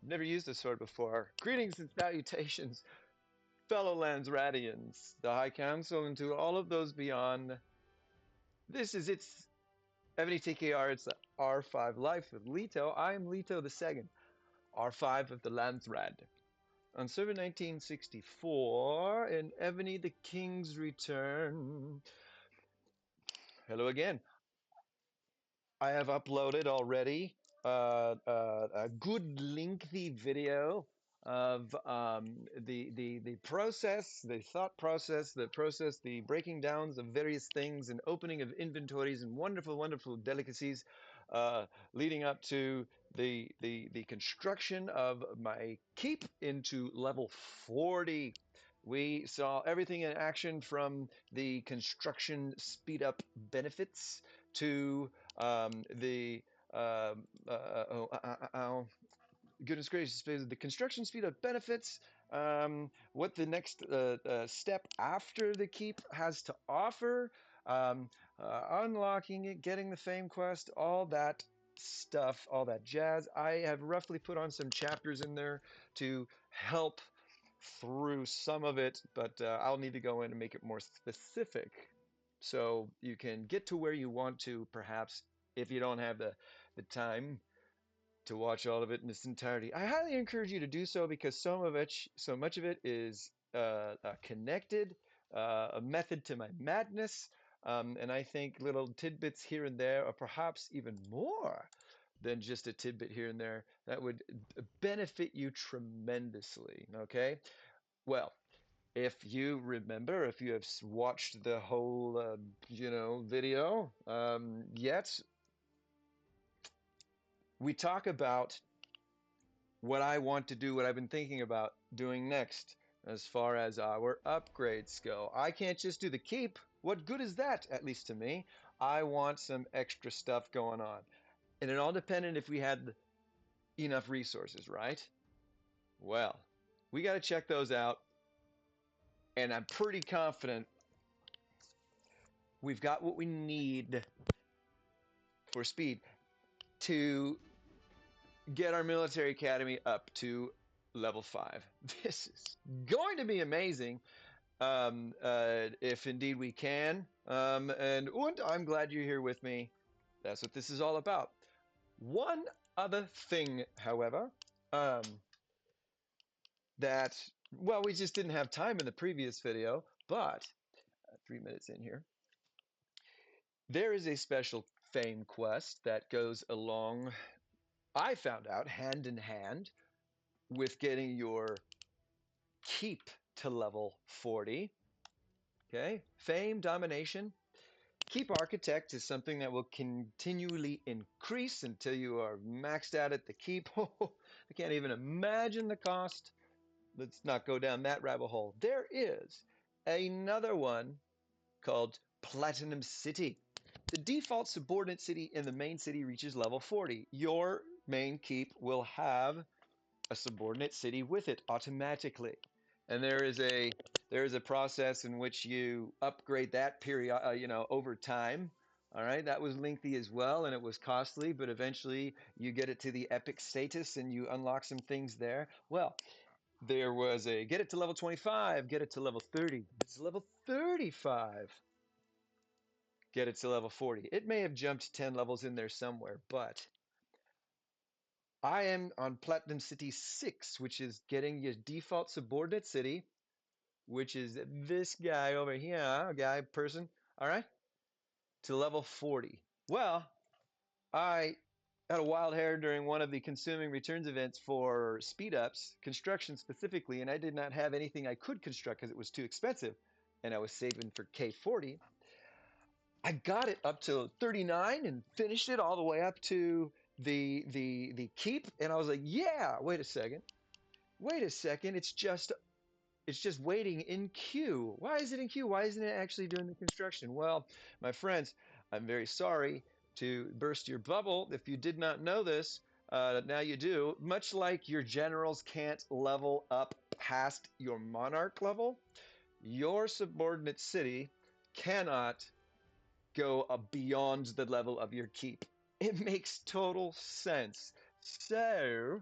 Never used this sword before. Greetings and salutations, fellow Landsradians, the High Council, and to all of those beyond. This is its Ebony TKR. It's the R5 Life with Leto. I am Leto the Second, R5 of the Landsrad. On server 1964, in Ebony the King's Return. Hello again. I have uploaded already a good lengthy video of the process, the thought process, the breaking downs of various things and opening of inventories and wonderful, wonderful delicacies leading up to the construction of my keep into level 40. We saw everything in action from the construction speed up benefits to the goodness gracious, the construction speed up benefits, what the next step after the keep has to offer, unlocking it, getting the fame quest, all that stuff, all that jazz. I have roughly put on some chapters in there to help through some of it, but I'll need to go in and make it more specific so you can get to where you want to, perhaps, if you don't have the time to watch all of it in its entirety. I highly encourage you to do so because so much of it is connected, a method to my madness, and I think little tidbits here and there, or perhaps even more than just a tidbit here and there, that would benefit you tremendously. Okay, well, if you remember, if you have watched the whole, video yet, we talk about what I want to do, what I've been thinking about doing next as far as our upgrades go. I can't just do the keep. What good is that, at least to me? I want some extra stuff going on. And it all depended if we had enough resources, right? Well, we got to check those out. And I'm pretty confident we've got what we need for speed to get our military academy up to level 5. This is going to be amazing if indeed we can. And I'm glad you're here with me. That's what this is all about. One other thing, however, that, well, we just didn't have time in the previous video, but 3 minutes in here, there is a special fame quest that goes along, I found out, hand in hand with getting your keep to level 40. Okay, fame, domination. Keep architect is something that will continually increase until you are maxed out at the keep. Oh, I can't even imagine the cost. Let's not go down that rabbit hole. There is another one called Platinum City. The default subordinate city in the main city reaches level 40. Your main keep will have a subordinate city with it automatically. And there is a process in which you upgrade that period, over time. All right, that was lengthy as well, and it was costly, but eventually you get it to the epic status and you unlock some things there. Well, there was a get it to level 25, get it to level 30. It's level 35. Get it to level 40. It may have jumped 10 levels in there somewhere, but I am on Platinum City 6, which is getting your default subordinate city, which is this guy over here, person, all right, to level 40. Well, I had a wild hair during one of the consuming returns events for speed ups, construction specifically, and I did not have anything I could construct because it was too expensive, and I was saving for K40. I got it up to 39 and finished it all the way up to the keep, and I was like, yeah, wait a second, it's just waiting in queue. Why is it in queue? Why isn't it actually doing the construction? Well, my friends, I'm very sorry to burst your bubble. If you did not know this, now you do. Much like your generals can't level up past your monarch level, your subordinate city cannot go beyond the level of your keep. It makes total sense. So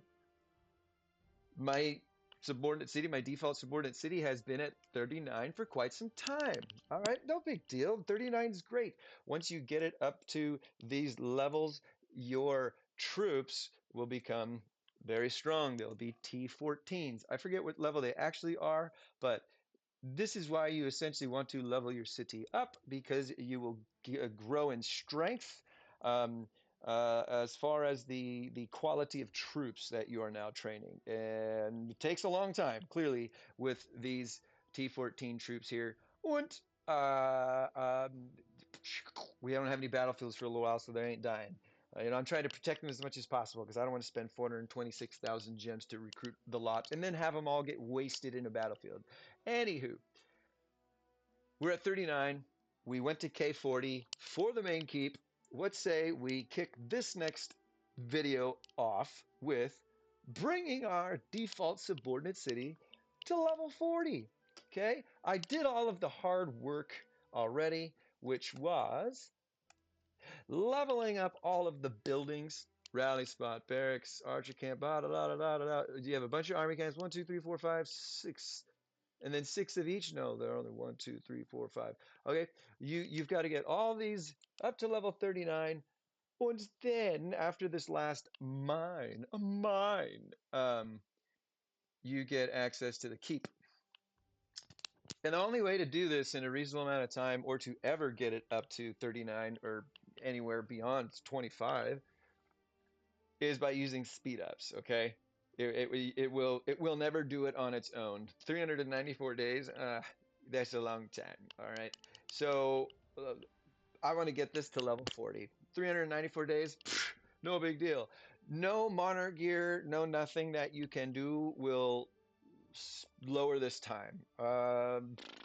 my subordinate city, my default subordinate city has been at 39 for quite some time. All right, no big deal. 39 is great. Once you get it up to these levels, your troops will become very strong. They'll be T14s. I forget what level they actually are, but this is why you essentially want to level your city up because you will grow in strength as far as the quality of troops that you are now training. And it takes a long time, clearly, with these T14 troops here. And we don't have any battlefields for a little while, so they ain't dying. I'm trying to protect them as much as possible because I don't want to spend 426,000 gems to recruit the lot and then have them all get wasted in a battlefield. Anywho, we're at 39. We went to K40 for the main keep. Let's say we kick this next video off with bringing our default subordinate city to level 40. Okay, I did all of the hard work already, which was leveling up all of the buildings, rally spot, barracks, archer camp, da da da da da da. You have a bunch of army camps, 1, 2, 3, 4, 5, 6, and then 6 of each. No, there are only 1, 2, 3, 4, 5. Okay, you've got to get all these up to level 39. And then after this last mine, you get access to the keep. And the only way to do this in a reasonable amount of time, or to ever get it up to 39 or anywhere beyond 25, is by using speed ups. Okay, it will never do it on its own. 394 days, that's a long time. All right, so I want to get this to level 40. 394 days, pff, no big deal. No monarch gear, no nothing that you can do will lower this time,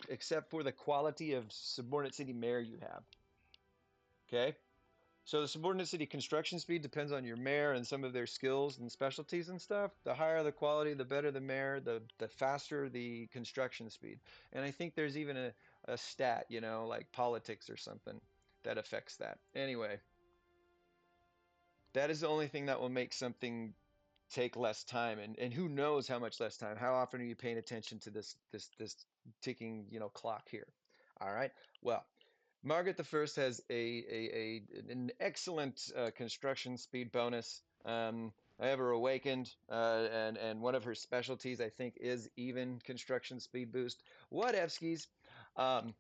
except for the quality of subordinate city mayor you have. Okay. So the subordinate city construction speed depends on your mayor and some of their skills and specialties and stuff. The higher the quality, the better the mayor, the faster the construction speed. And I think there's even a stat, like politics or something that affects that. Anyway, that is the only thing that will make something take less time. And who knows how much less time? How often are you paying attention to this ticking, clock here? All right. Well, Margaret the First has an excellent construction speed bonus. I have her awakened, and one of her specialties, I think, is even construction speed boost. Whatevskis. Um,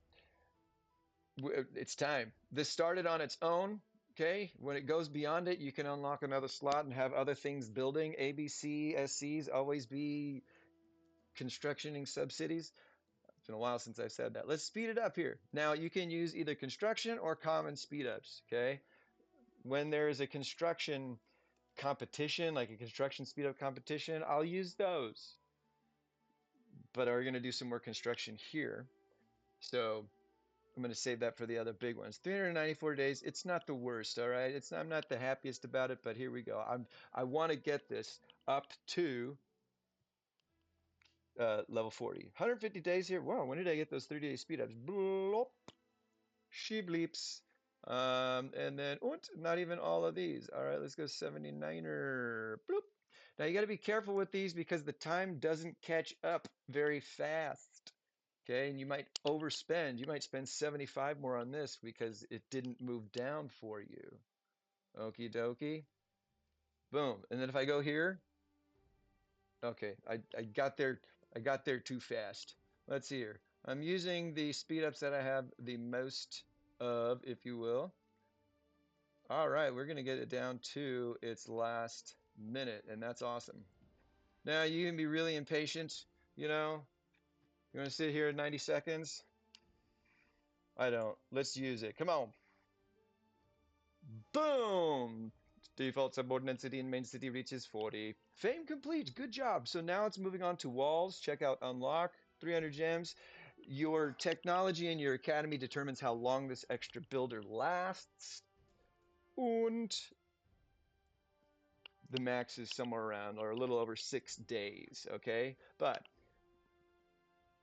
it's time. This started on its own. Okay, when it goes beyond it, you can unlock another slot and have other things building. ABC, SCs always be constructioning subcities. It's been a while since I've said that. Let's speed it up here. Now you can use either construction or common speed ups. Okay. When there is a construction competition, like a construction speed up competition, I'll use those. But we're going to do some more construction here. So I'm going to save that for the other big ones. 394 days. It's not the worst. All right. I'm not the happiest about it, but here we go. I want to get this up to level 40. 150 days here. Wow. When did I get those 30-day speed ups? Bloop. She bleeps. And then, not even all of these. All right, let's go 79er. Bloop. Now you got to be careful with these because the time doesn't catch up very fast. Okay, and you might overspend. You might spend 75 more on this because it didn't move down for you. Okie dokie. Boom. And then if I go here, okay, I got there. I got there too fast. Let's see here. I'm using the speed ups that I have the most of, if you will. All right, we're going to get it down to its last minute, and that's awesome. Now, you can be really impatient, you know. You want to sit here at 90 seconds? I don't. Let's use it. Come on. Boom! Default subordinate city and main city reaches 40. Fame complete. Good job. So now it's moving on to walls. Check out unlock. 300 gems. Your technology in your academy determines how long this extra builder lasts. And the max is somewhere around or a little over 6 days, okay? But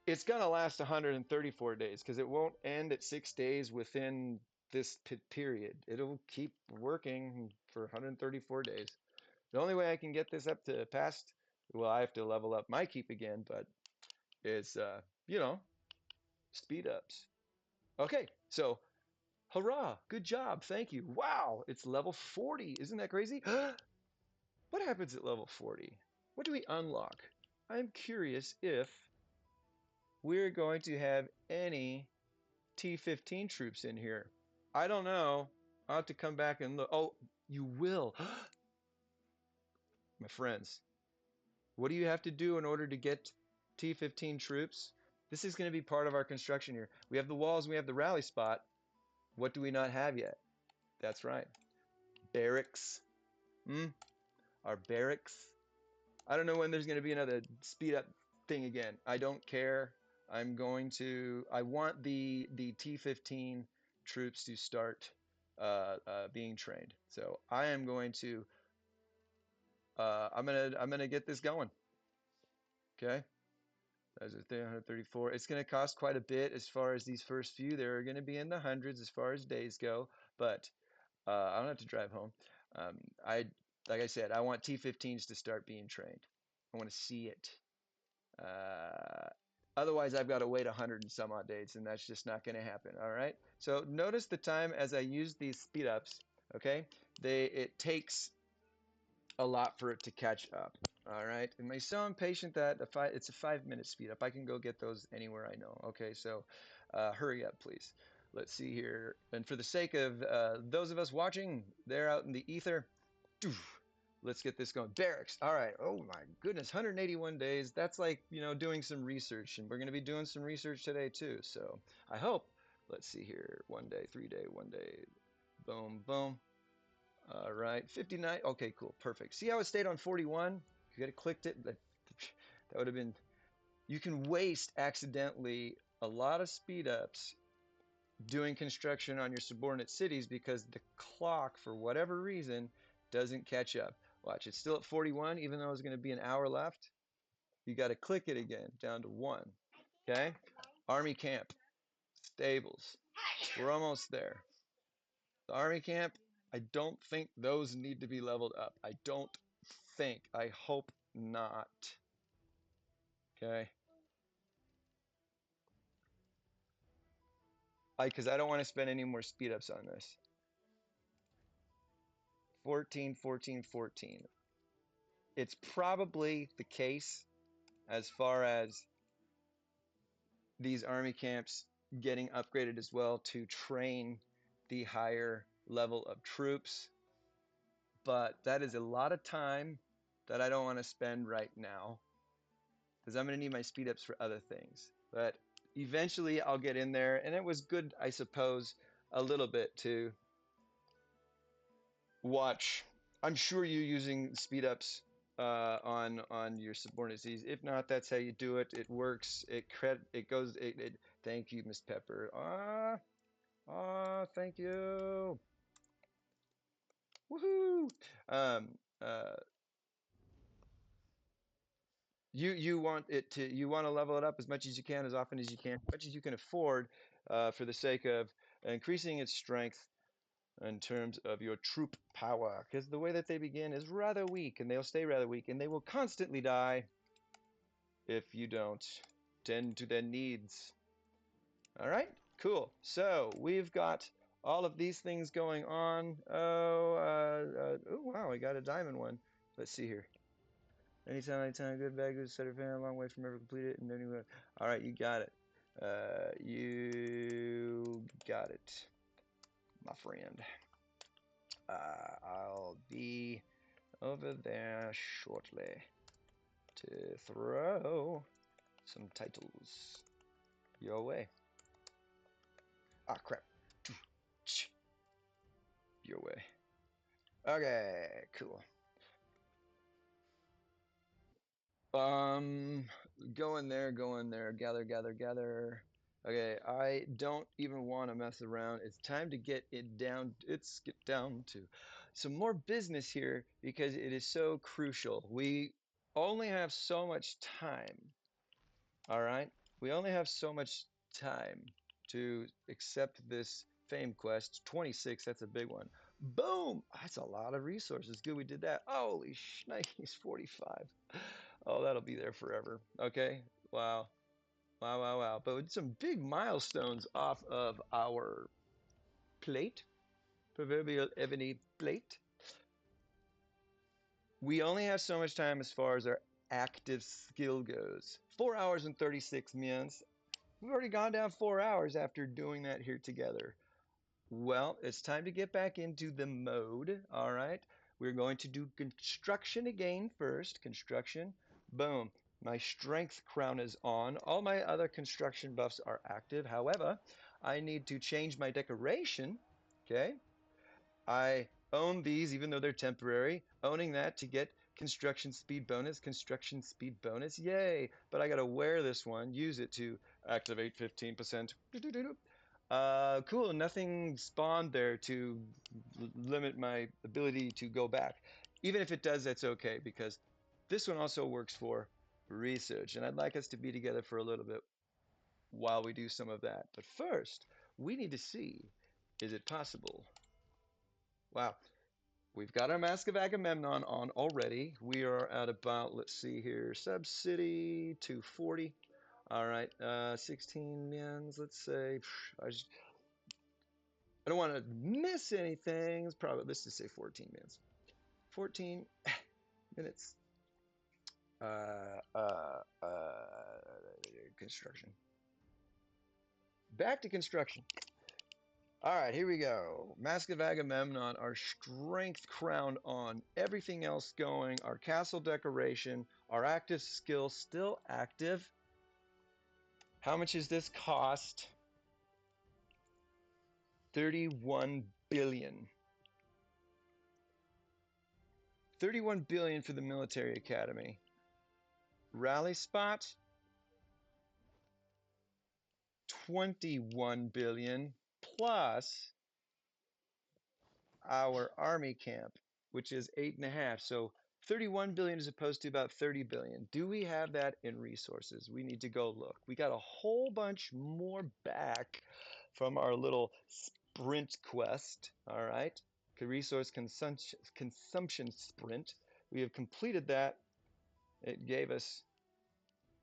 it's going to last 134 days because it won't end at 6 days within this period. It'll keep working for 134 days. The only way I can get this up to past, well, I have to level up my keep again, but it's, you know, speed ups. Okay, so hurrah, good job, thank you. Wow, it's level 40. Isn't that crazy? What happens at level 40? What do we unlock? I'm curious if we're going to have any T-15 troops in here. I don't know. I'll have to come back and look. Oh, you will. My friends, what do you have to do in order to get T-15 troops? This is going to be part of our construction here. We have the walls, we have the rally spot. What do we not have yet? That's right. Barracks. Hmm? Our barracks. I don't know when there's going to be another speed up thing again. I don't care. I want the T-15 troops to start being trained. So I am going to, I'm gonna get this going. Okay. That's a 334. It's going to cost quite a bit as far as these first few. They're going to be in the hundreds as far as days go, but I don't have to drive home. I, like I said, I want T-15s to start being trained. I want to see it. Uh, Otherwise, I've got to wait 100 and some odd days, and that's just not going to happen. All right. So notice the time as I use these speed ups. Okay, it takes a lot for it to catch up. All right, and I'm so impatient that it's a 5 minute speed up. I can go get those anywhere I know. Okay, so hurry up, please. Let's see here. And for the sake of those of us watching, they're out in the ether. Let's get this going. Barracks. All right. Oh my goodness, 181 days. That's like, doing some research, and we're going to be doing some research today too. So I hope. Let's see here. 1 day, 3 day, 1 day. Boom, boom. All right, 59. Okay, cool, perfect. See how it stayed on 41? You could have clicked it. That would have been. You can waste accidentally a lot of speed ups doing construction on your subordinate cities because the clock, for whatever reason, doesn't catch up. Watch, it's still at 41, even though it's going to be an hour left. You got to click it again down to 1. Okay, army camp, stables. We're almost there. The army camp, I don't think those need to be leveled up. I don't think. I hope not. Okay. Because I don't want to spend any more speed ups on this. 14, 14, 14. It's probably the case as far as these army camps getting upgraded as well to train the higher level of troops. But that is a lot of time that I don't want to spend right now because I'm going to need my speed ups for other things. But eventually I'll get in there, and it was good, I suppose, a little bit to watch. I'm sure you're using speed ups on your subordinate Z's. If not, that's how you do it. It works. It goes. Thank you, Miss Pepper. Thank you. Woohoo! Um, uh, you want to level it up as much as you can, as often as you can, as much as you can afford, for the sake of increasing its strength in terms of your troop power, because the way that they begin is rather weak, and they'll stay rather weak, and they will constantly die if you don't tend to their needs. All right, cool. So we've got all of these things going on. Oh, wow, I got a diamond one. Let's see here. Anytime, good, bad, good, set fan, a long way from ever complete it, and anyway. All right, you got it. You got it, my friend. I'll be over there shortly to throw some titles your way. Ah, crap. Your way. Okay, cool. Um, go in there, gather. Okay, I don't even want to mess around. It's time to get it down. It's get down to some more business here because it is so crucial. We only have so much time. All right, we only have so much time to accept this Fame quest, 26, that's a big one. Boom! That's a lot of resources. Good we did that. Holy shnikes, 45. Oh, that'll be there forever. Okay, wow. Wow, wow, wow. But with some big milestones off of our plate, proverbial ebony plate. We only have so much time as far as our active skill goes. 4 hours and 36 minutes. We've already gone down 4 hours after doing that here together. Well, it's time to get back into the mode. All right. We're going to do construction again first. Construction. Boom. My strength crown is on. All my other construction buffs are active. However, I need to change my decoration. Okay. I own these even though they're temporary. Owning that to get construction speed bonus, yay! But I gotta wear this one, use it to activate 15%. Cool, nothing spawned there to limit my ability to go back. Even if it does, that's okay because this one also works for research, and I'd like us to be together for a little bit while we do some of that. But first, we need to see, is it possible? Wow, we've got our Mask of Agamemnon on already. We are at about, let's see here, Sub-City 240. All right, 16 mins, let's say. I don't want to miss anything. It's probably, let's just say 14 mins. 14 minutes. Construction. Back to construction. All right, here we go. Mask of Agamemnon, our strength crown on, everything else going, our castle decoration, our active skill still active. How much does this cost? 31 billion. 31 billion for the military academy. Rally spot, 21 billion plus our army camp, which is 8.5. So 31 billion as opposed to about 30 billion. Do we have that in resources? We need to go look. We got a whole bunch more back from our little sprint quest. All right. Resource consumption sprint. We have completed that. It gave us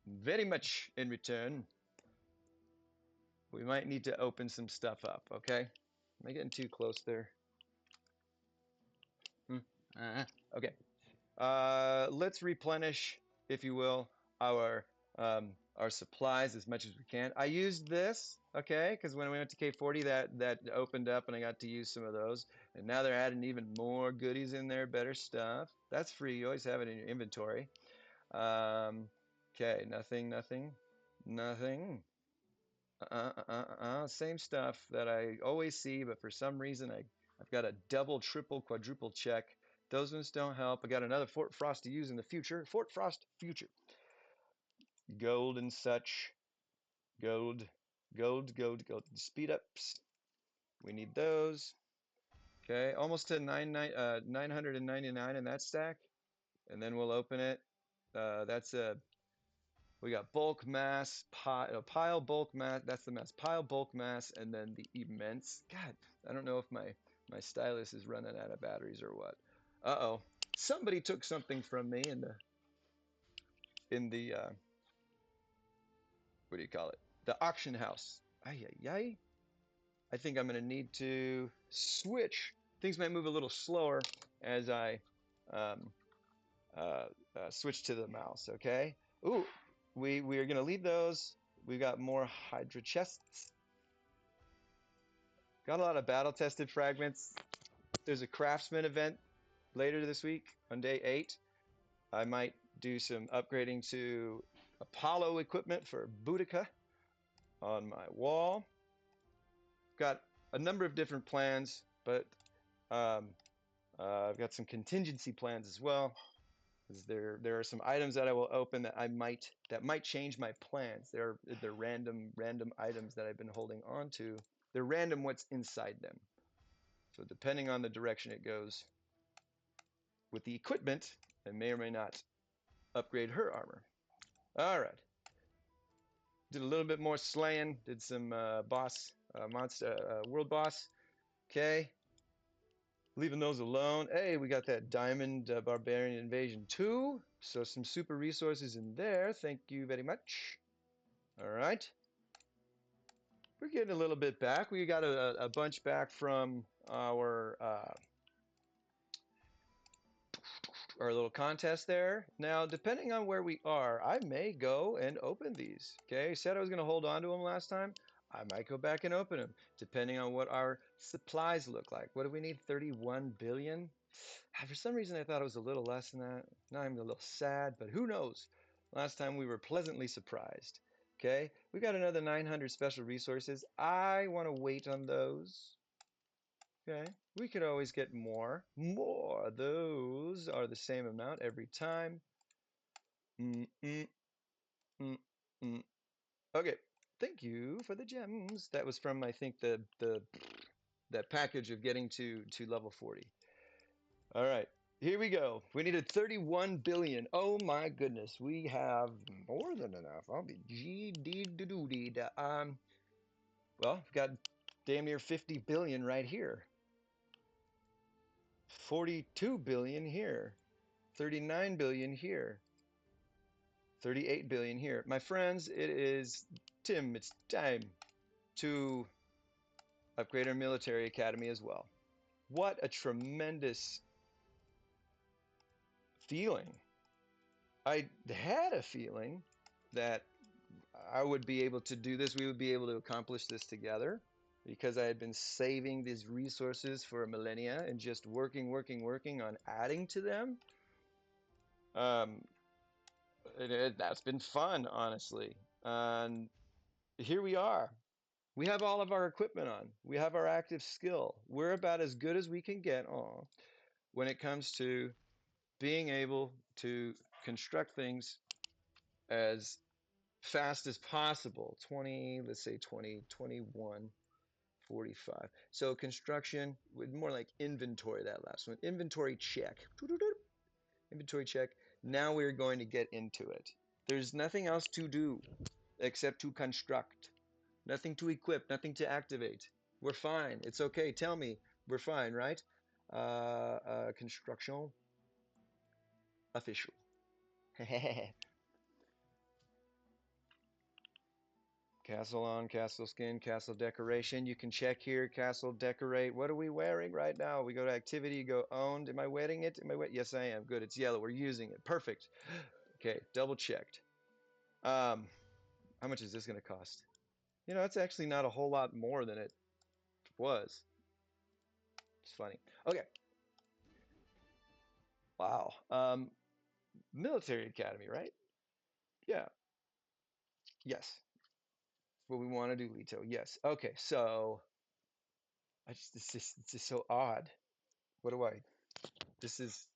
very much in return. We might need to open some stuff up. Okay. Am I getting too close there? Okay. Let's replenish, if you will, our supplies as much as we can. I used this, okay, because when we went to K40, that opened up, and I got to use some of those. And now they're adding even more goodies in there, better stuff. That's free. You always have it in your inventory. Okay, nothing. Same stuff that I always see, but for some reason I've got a double, triple, quadruple check. Those ones don't help. I got another Fort Frost to use in the future. Fort Frost future. Gold and such. Gold. Gold. Speed ups. We need those. Okay, almost to 999 in that stack. And then we'll open it. That's a We got bulk mass, pile bulk mass. That's the mass. Pile bulk mass, and then the immense. God, I don't know if my stylus is running out of batteries or what. Uh-oh. Somebody took something from me in the what do you call it? The auction house. Ay ay ay. I think I'm gonna need to switch. Things might move a little slower as I um, switch to the mouse. Okay. Ooh, we are gonna leave those. We got more Hydra chests. Got a lot of battle tested fragments. There's a craftsman event later this week on day 8. I might do some upgrading to Apollo equipment for Boudica on my wall. Got a number of different plans, but um, I've got some contingency plans as well. There are some items that I will open that might change my plans. They're random items that I've been holding on to. They're random what's inside them. So depending on the direction it goes with the equipment, I may or may not upgrade her armor. All right. Did a little bit more slaying. Did some boss monster world boss. Okay, leaving those alone. Hey, we got that Diamond Barbarian Invasion 2. So some super resources in there. Thank you very much. All right. We're getting a little bit back. We got a bunch back from our little contest there. Now, depending on where we are, I may go and open these. Okay, I said I was going to hold on to them last time. I might go back and open them, depending on what our supplies look like. What do we need? 31 billion? For some reason, I thought it was a little less than that. Now I'm a little sad, but who knows? Last time we were pleasantly surprised. Okay, we got another 900 special resources. I want to wait on those. Okay, we could always get more. More. Those are the same amount every time. Mm, mm, mm, mm. Okay, thank you for the gems. That was from, I think, the that package of getting to level 40. All right, here we go. We needed 31 billion. Oh my goodness, we have more than enough. I'll be gee-dee-doo-doo-dee. Well, we've got damn near 50 billion right here. 42 billion here. 39 billion here. 38 billion here. My friends, it is Tim. It's time to upgrade our military academy as well. What a tremendous feeling. I had a feeling that I would be able to do this. We would be able to accomplish this together because I had been saving these resources for millennia and just working on adding to them. Um, that's been fun, honestly. And here we are. We have all of our equipment on. We have our active skill. We're about as good as we can get when it comes to being able to construct things as fast as possible. 20, let's say 20, 21, 45. So construction, with more like inventory, that last one. Inventory check. Inventory check. Now we're going to get into it. There's nothing else to do except to construct. Nothing to equip, nothing to activate. We're fine. It's okay. Tell me. We're fine, right? Construction official. Castle on, castle skin, castle decoration. You can check here, castle decorate. What are we wearing right now? We go to activity, go owned. Am I wearing it? Am I wet? Yes, I am. Good. It's yellow. We're using it. Perfect. Okay, double checked. How much is this going to cost? You know, it's actually not a whole lot more than it was. It's funny. Okay. Wow. Military academy, right? Yeah. Yes. What we want to do, Lito. Yes. Okay. So it's just so odd. What do I? This is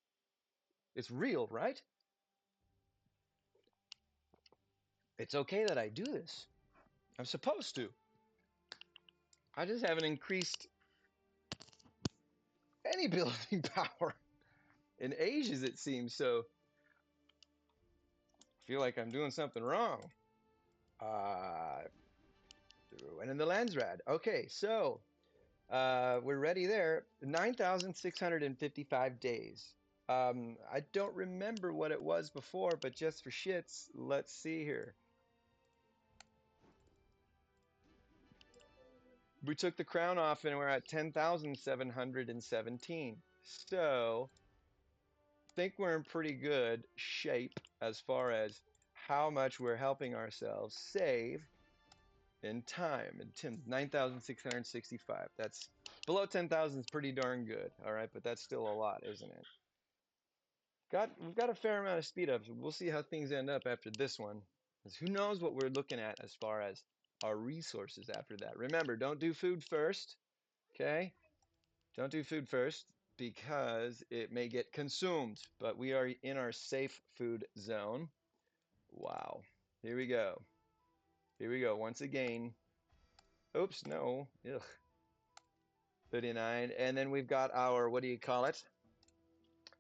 it's real, right? It's okay that I do this. I'm supposed to. I just haven't increased any building power in ages, it seems. So I feel like I'm doing something wrong. Uh, and in the Landsrad. Okay, so we're ready there. 9,655 days. I don't remember what it was before, but just for shits, let's see here. We took the crown off and we're at 10,717. So I think we're in pretty good shape as far as how much we're helping ourselves save in time. And Tim, 9,665. That's below 10,000 is pretty darn good. All right, but that's still a lot, isn't it? We've got a fair amount of speed ups. We'll see how things end up after this one. Because who knows what we're looking at as far as our resources after that. Remember, don't do food first. Okay? Don't do food first because it may get consumed. But we are in our safe food zone. Wow. Here we go. Here we go. Once again. Oops, no. Ugh. 39. And then we've got our, what do you call it?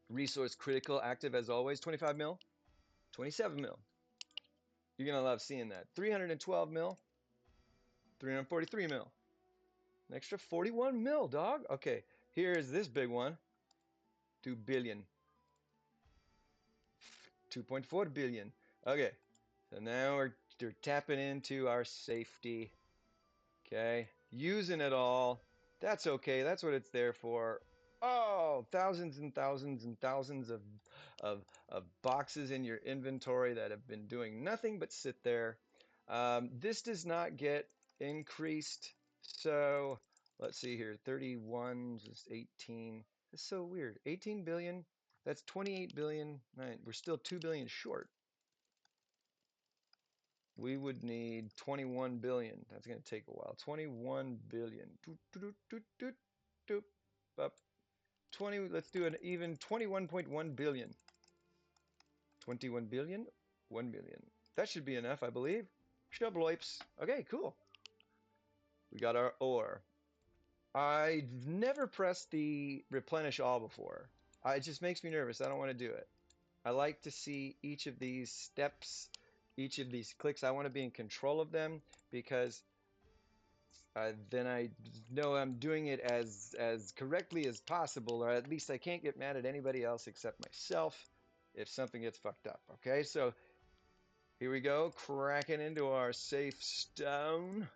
Resource critical, active as always. 25 mil. 27 mil. You're going to love seeing that. 312 mil. 343 mil. An extra 41 mil, dog. Okay, here's this big one. 2 billion. 2.4 billion. Okay, so now we're tapping into our safety. Okay, using it all. That's okay. That's what it's there for. Oh, thousands and thousands and thousands of boxes in your inventory that have been doing nothing but sit there. This does not get increased. So let's see here. 31 is 18. It's so weird. 18 billion. That's 28 billion. Right, we're still 2 billion short. We would need 21 billion. That's going to take a while. 21 billion. Doot, doot, doot, doot, doot, up. 20. Let's do an even 21.1 billion. 21 billion, 1 billion. That should be enough, I believe. Shubloips. Okay, cool. We got our ore. I've never pressed the replenish all before. It just makes me nervous. I don't want to do it. I like to see each of these steps, each of these clicks. I want to be in control of them because then I know I'm doing it as correctly as possible, or at least I can't get mad at anybody else except myself if something gets fucked up. Okay, so here we go, cracking into our safe stone.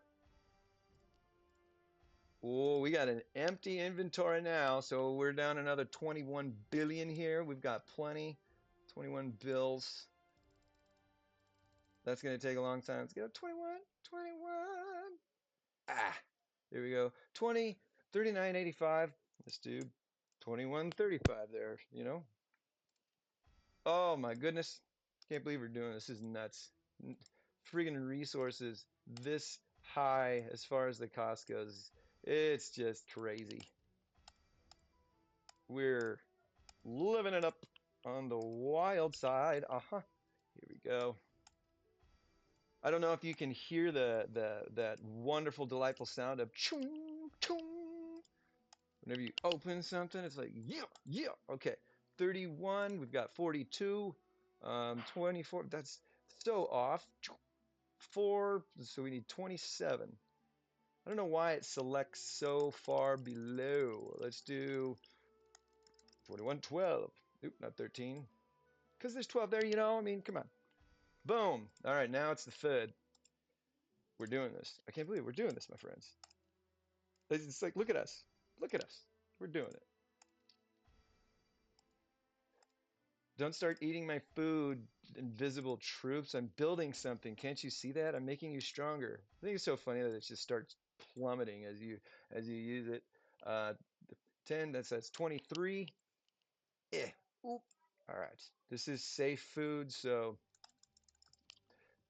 Oh, we got an empty inventory now, so we're down another 21 billion here. We've got plenty. 21 bills. That's going to take a long time. Let's go 21, 21. Ah, there we go. 20, 39.85. Let's do 21.35 there, you know. Oh my goodness. Can't believe we're doing this. This is nuts. Freaking resources this high as far as the cost goes. It's just crazy. We're living it up on the wild side. Here we go. I don't know if you can hear that wonderful, delightful sound of chung chung. Whenever you open something, it's like yeah, yeah. Okay, 31. We've got 42, 24. That's so off. 4. So we need 27. I don't know why it selects so far below. Let's do 41, 12. Oop, not 13. Because there's 12 there, you know. I mean, come on. Boom. All right, now it's the third. We're doing this. I can't believe we're doing this, my friends. It's like, look at us. Look at us. We're doing it. Don't start eating my food, invisible troops. I'm building something. Can't you see that? I'm making you stronger. I think it's so funny that it just starts plummeting as you use it. Uh, 10, that's 23. Oop. All right. This is safe food, so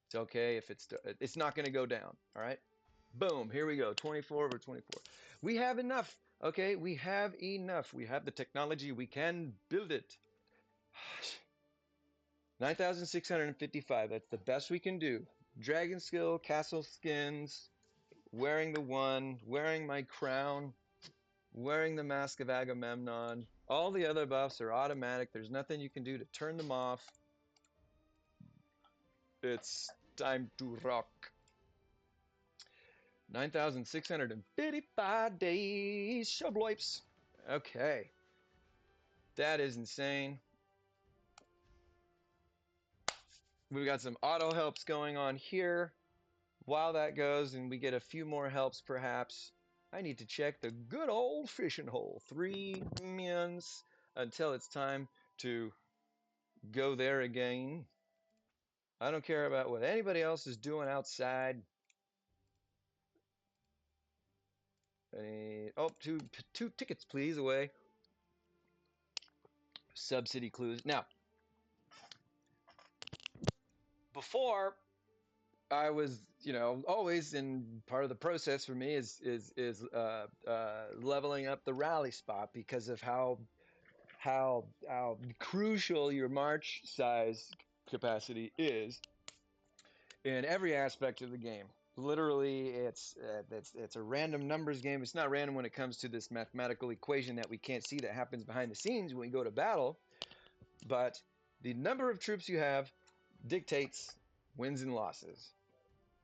it's okay if it's not going to go down. All right. Boom. Here we go. 24 over 24. We have enough. Okay. We have enough. We have the technology. We can build it. 9,655. That's the best we can do. Dragon skill, castle skins, wearing the one, wearing my crown, wearing the mask of Agamemnon. All the other buffs are automatic. There's nothing you can do to turn them off. It's time to rock. 9,655 days. Shubloips. Okay. That is insane. We've got some auto helps going on here. While that goes and we get a few more helps perhaps, I need to check the good old fishing hole. 3 minions until it's time to go there again. I don't care about what anybody else is doing outside. Oh, two tickets, please, away. Subsidy clues. Now, before I was, always in part of the process for me is leveling up the rally spot because of how crucial your march size capacity is in every aspect of the game. Literally, it's a random numbers game. It's not random when it comes to this mathematical equation that we can't see that happens behind the scenes when we go to battle. But the number of troops you have dictates wins and losses.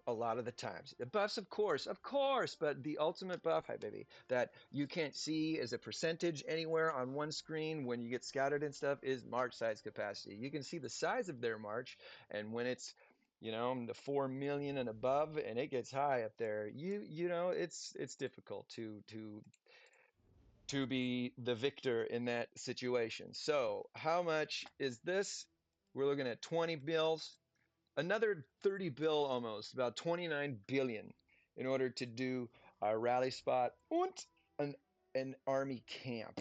A lot of the times. The buffs, of course, but the ultimate buff, hi baby, that you can't see as a percentage anywhere on one screen when you get scouted and stuff is march size capacity. You can see the size of their march, and when it's, the 4 million and above, and it gets high up there, it's difficult to be the victor in that situation. So, how much is this? We're looking at 20 bills, another 30 bill almost, about 29 billion in order to do a rally spot and an, an army camp.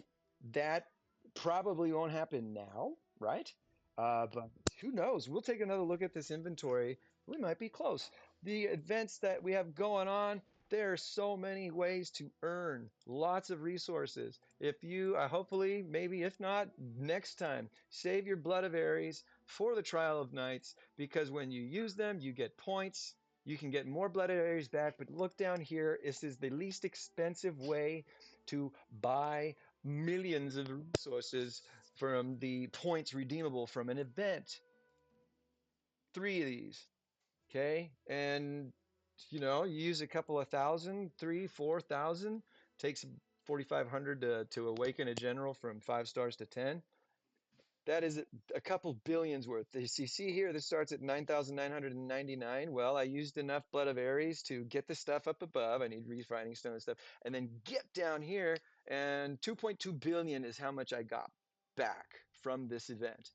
That probably won't happen now, right? But who knows? We'll take another look at this inventory. We might be close. The events that we have going on, there are so many ways to earn lots of resources. If you, hopefully, maybe if not, next time, save your Blood of Ares for the Trial of Knights, because when you use them, you get points. You can get more Blood of Ares back, but look down here. This is the least expensive way to buy millions of resources from the points redeemable from an event. 3 of these, okay? And you use a couple of thousand, 3, 4,000. Takes 4,500 to awaken a general from 5 stars to 10. That is a couple billions worth. You see here, this starts at 9,999. Well, I used enough Blood of Ares to get the stuff up above. I need refining stone and stuff. And then get down here, and 2.2 billion is how much I got back from this event.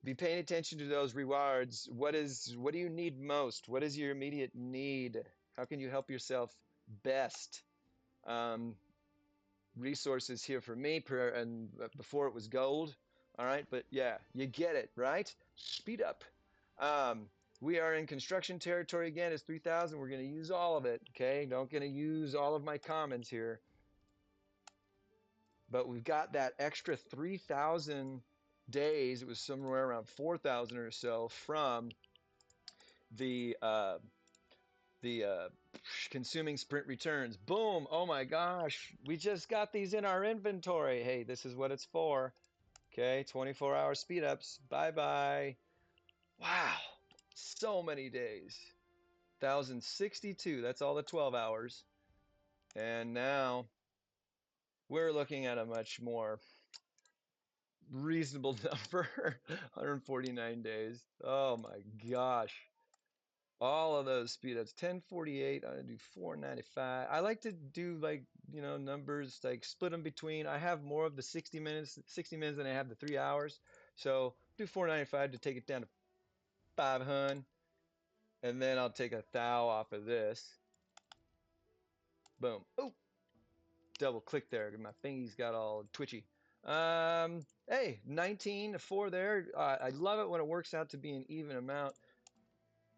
Be paying attention to those rewards. What do you need most? What is your immediate need? How can you help yourself best? Um, Resources here for me, and before it was gold. All right, but yeah, you get it, right? Speed up. Um, we are in construction territory again. It's 3,000. We're going to use all of it. Okay, don't going to use all of my commons here, but we've got that extra 3,000 days. It was somewhere around 4,000 or so from the consuming sprint returns. Boom! Oh my gosh, we just got these in our inventory. Hey, this is what it's for. Okay, 24-hour speed ups. Bye bye. Wow, so many days. 1,062. That's all the 12 hours. And now we're looking at a much more reasonable number. 149 days. Oh my gosh. All of those speed ups. 1048. I'm gonna do 495. I like to do, like, numbers, like split them between. I have more of the 60 minutes than I have the 3 hours. So do 495 to take it down to 500. And then I'll take a thou off of this. Boom. Oh, double click there. My fingies got all twitchy. Hey, 19 to 4 there. I love it when it works out to be an even amount.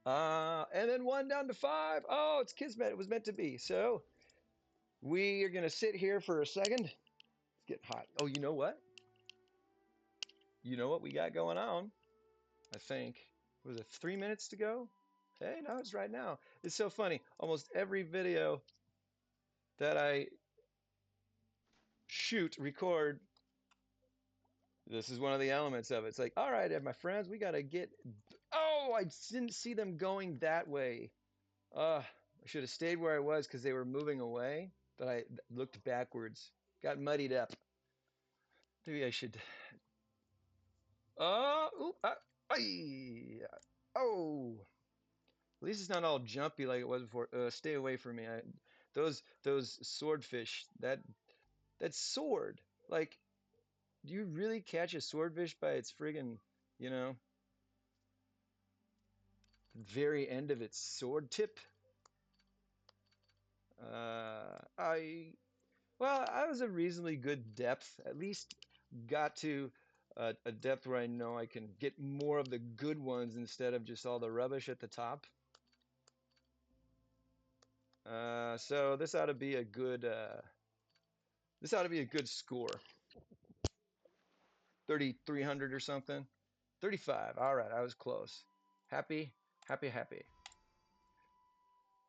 And then 1 down to 5. Oh, it's Kismet. It was meant to be. So we are going to sit here for a second. It's getting hot. Oh, you know what? You know what we got going on? I think. Was it 3 minutes to go? Hey, no, it's right now. It's so funny. Almost every video that I record, this is one of the elements of it. It's like, all right, my friends, we got to get. Oh, I didn't see them going that way. I should have stayed where I was because they were moving away, but I looked backwards. Got muddied up. Maybe I should. Ay, oh. At least it's not all jumpy like it was before. Stay away from me. Those swordfish. That sword. Like, do you really catch a swordfish by its friggin', you know, very end of its sword tip? I Well, I was a reasonably good depth. At least got to a depth where I know I can get more of the good ones instead of just all the rubbish at the top. So this ought to be a good score. 3,300 or something. 35. All right, I was close. Happy, happy, happy.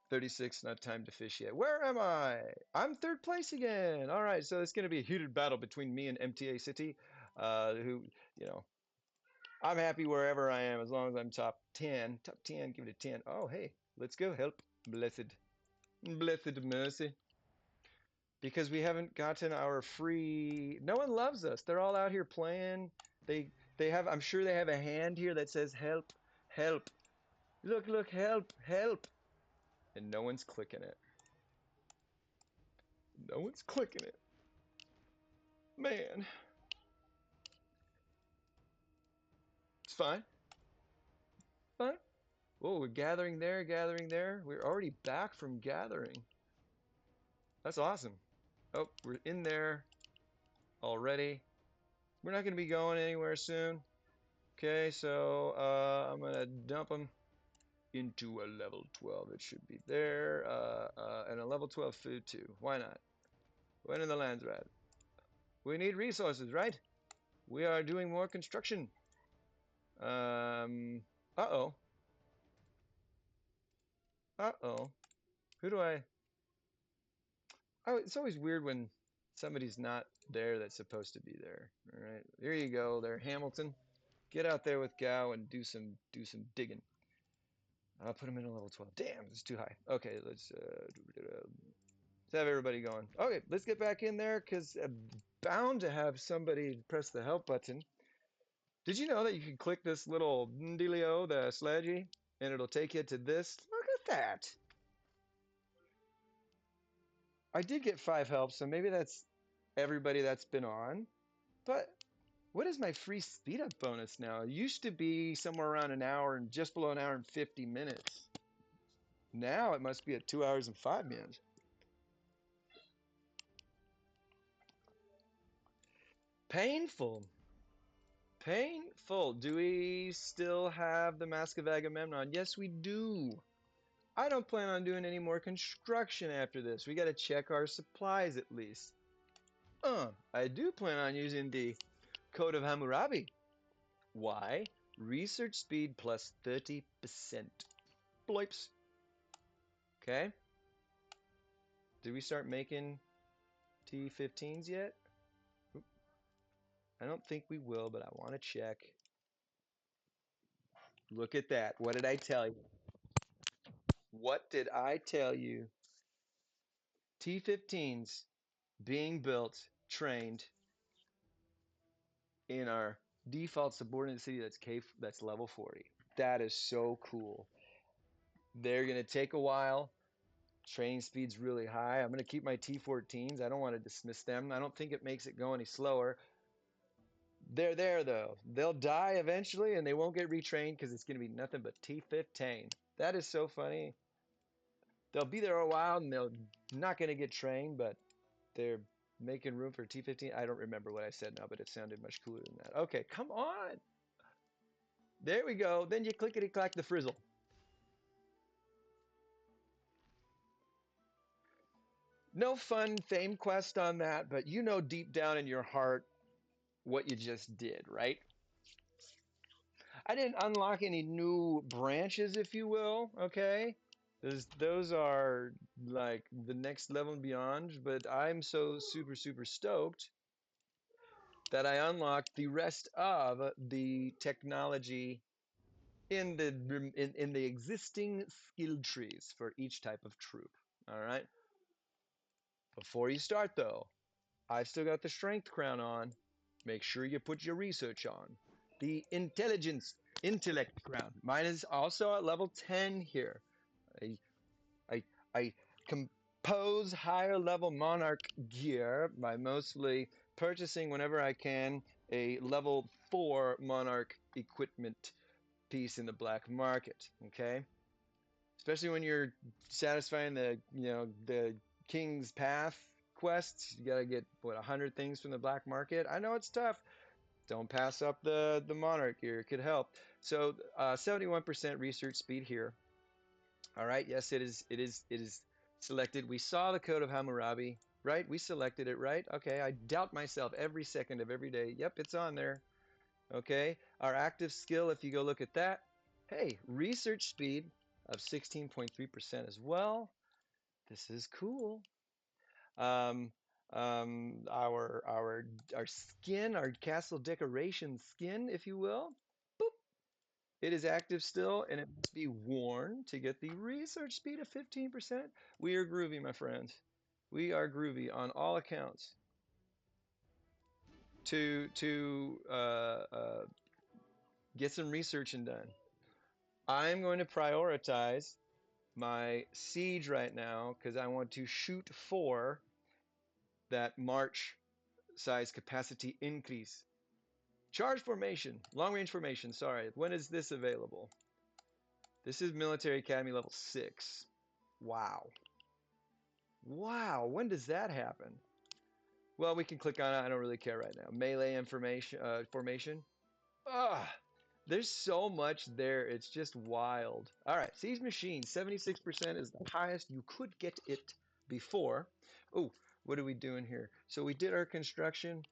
36, not time to fish yet. Where am I? I'm third place again. All right, so it's going to be a heated battle between me and MTA City, who, you know, I'm happy wherever I am as long as I'm top 10. Top 10, give it a 10. Oh, hey, Let's go help. Blessed mercy. Because we haven't gotten our free. No one loves us. They're all out here playing. They have. I'm sure they have a hand here that says help, help. Look, help, help. And no one's clicking it. No one's clicking it. Man, it's fine. Fine. Oh, we're gathering there, gathering there. We're already back from gathering. That's awesome. Oh, we're in there already. We're not going to be going anywhere soon. Okay, so I'm going to dump them into a level 12. It should be there. And a level 12 food too. Why not? When in the land's rat? We need resources, right? We are doing more construction. Uh-oh. Uh-oh. Who do I... Oh, it's always weird when somebody's not there that's supposed to be there. All right, there you go there, Hamilton. Get out there with Gow and do some digging. I'll put him in a level 12. Damn, it's too high. Okay, let's have everybody going. Okay, let's get back in there because bound to have somebody press the help button. Did you know that you can click this little dealio, the sledgy, and it'll take you to this? Look at that. I did get 5 helps, so maybe that's everybody that's been on. But what is my free speed up bonus now? It used to be somewhere around an hour and just below an hour and 50 minutes. Now it must be at 2 hours and 5 minutes. Painful. Painful. Do we still have the Mask of Agamemnon? Yes, we do. I don't plan on doing any more construction after this. We got to check our supplies at least. I do plan on using the Code of Hammurabi. Why? Research speed plus 30%. Bloips. Okay. Did we start making T15s yet? I don't think we will, but I want to check. Look at that. What did I tell you? What did I tell you? T15s being built, trained in our default subordinate city that's level 40. That is so cool. They're going to take a while. Training speed's really high. I'm going to keep my T14s. I don't want to dismiss them. I don't think it makes it go any slower. They're there though. They'll die eventually and they won't get retrained because it's going to be nothing but T15. That is so funny. They'll be there a while and they're not going to get trained, but they're making room for T15. I don't remember what I said now, but it sounded much cooler than that. Okay, come on. There we go. Then you clickety clack the frizzle. No fun fame quest on that, but you know deep down in your heart what you just did, right? I didn't unlock any new branches, if you will, okay? Those are like the next level and beyond, but I'm so super, super stoked that I unlocked the rest of the technology in the existing skill trees for each type of troop. All right. Before you start, though, I've still got the strength crown on. Make sure you put your research on. The intellect crown. Mine is also at level 10 here. I, I compose higher level monarch gear by mostly purchasing whenever I can a level 4 monarch equipment piece in the black market. Okay, especially when you're satisfying the King's Path quests. You gotta get what 100 things from the black market. I know it's tough. Don't pass up the monarch here. It could help. So 71% research speed here. All right. Yes, it is selected. We saw the Code of Hammurabi, right? We selected it, right? Okay. I doubt myself every second of every day. Yep, it's on there. Okay. Our active skill, if you go look at that, hey, research speed of 16.3% as well. This is cool. Um, our skin, our castle decoration skin, if you will. Boop. It is active still, and it must be worn to get the research speed of 15%. We are groovy, my friends. We are groovy on all accounts. To get some researching done. I'm going to prioritize my siege right now because I want to shoot for that March size capacity increase. Charge formation, long range formation, sorry. When is this available? This is Military Academy level 6. Wow. Wow, when does that happen? Well, we can click on it. I don't really care right now. Melee information, formation. Ugh, there's so much there. It's just wild. All right, siege machine, 76% is the highest you could get it before. Oh, what are we doing here? So we did our construction,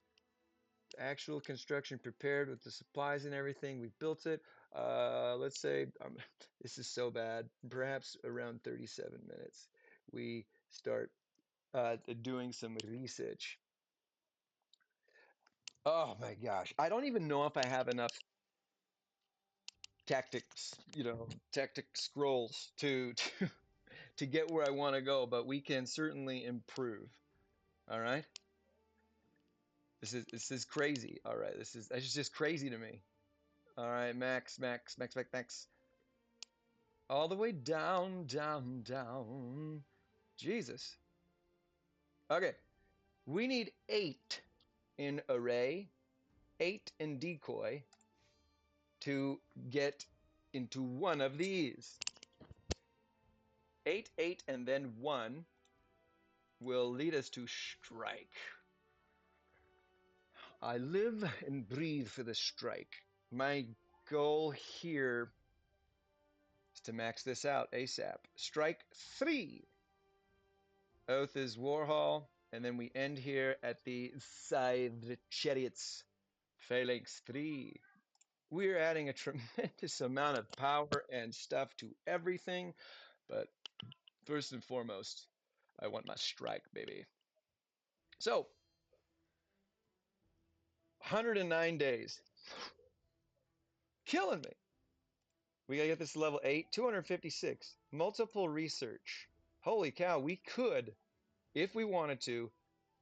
actual construction prepared with the supplies and everything. We built it. Let's say, this is so bad, perhaps around 37 minutes. We start doing some research. Oh my gosh. I don't even know if I have enough tactics, tactic scrolls to get where I want to go, but we can certainly improve. All right. This is crazy. All right. That's just crazy to me. All right, max, max, max, max, max. All the way down, down, down. Jesus. Okay. We need 8 in array, 8 in decoy to get into one of these. 8, 8, and then 1 will lead us to strike. I live and breathe for the strike. My goal here is to max this out ASAP. Strike 3. Oath is Warhol, and then we end here at the Scythe Chariots. Phalanx 3. We're adding a tremendous amount of power and stuff to everything, but first and foremost, I want my strike, baby. So, 109 days. Killing me. We gotta get this to level 8, 256. Multiple research. Holy cow, we could, if we wanted to,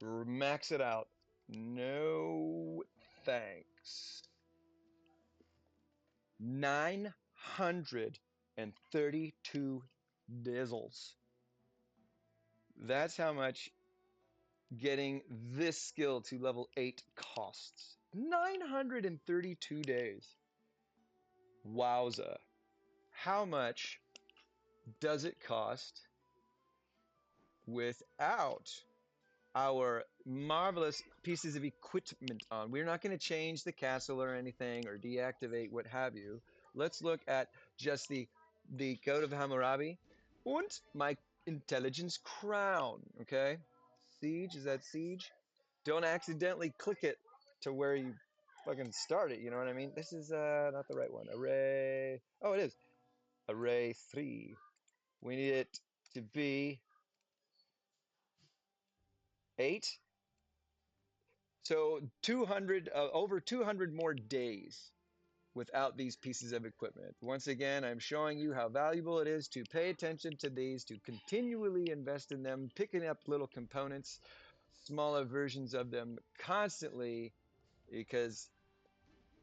max it out. No thanks. 932 dizzles. That's how much getting this skill to level 8 costs. 932 days. Wowza. How much does it cost without our marvelous pieces of equipment on? We're not going to change the castle or anything or deactivate what have you. Let's look at just the Code of Hammurabi and my intelligence crown. Okay, siege, is that siege? Don't accidentally click it to where you fucking start it, you know what I mean? This is not the right one. Array, oh it is. Array 3. We need it to be 8. So 200, over 200 more days without these pieces of equipment. Once again, I'm showing you how valuable it is to pay attention to these, to continually invest in them, picking up little components, smaller versions of them constantly, because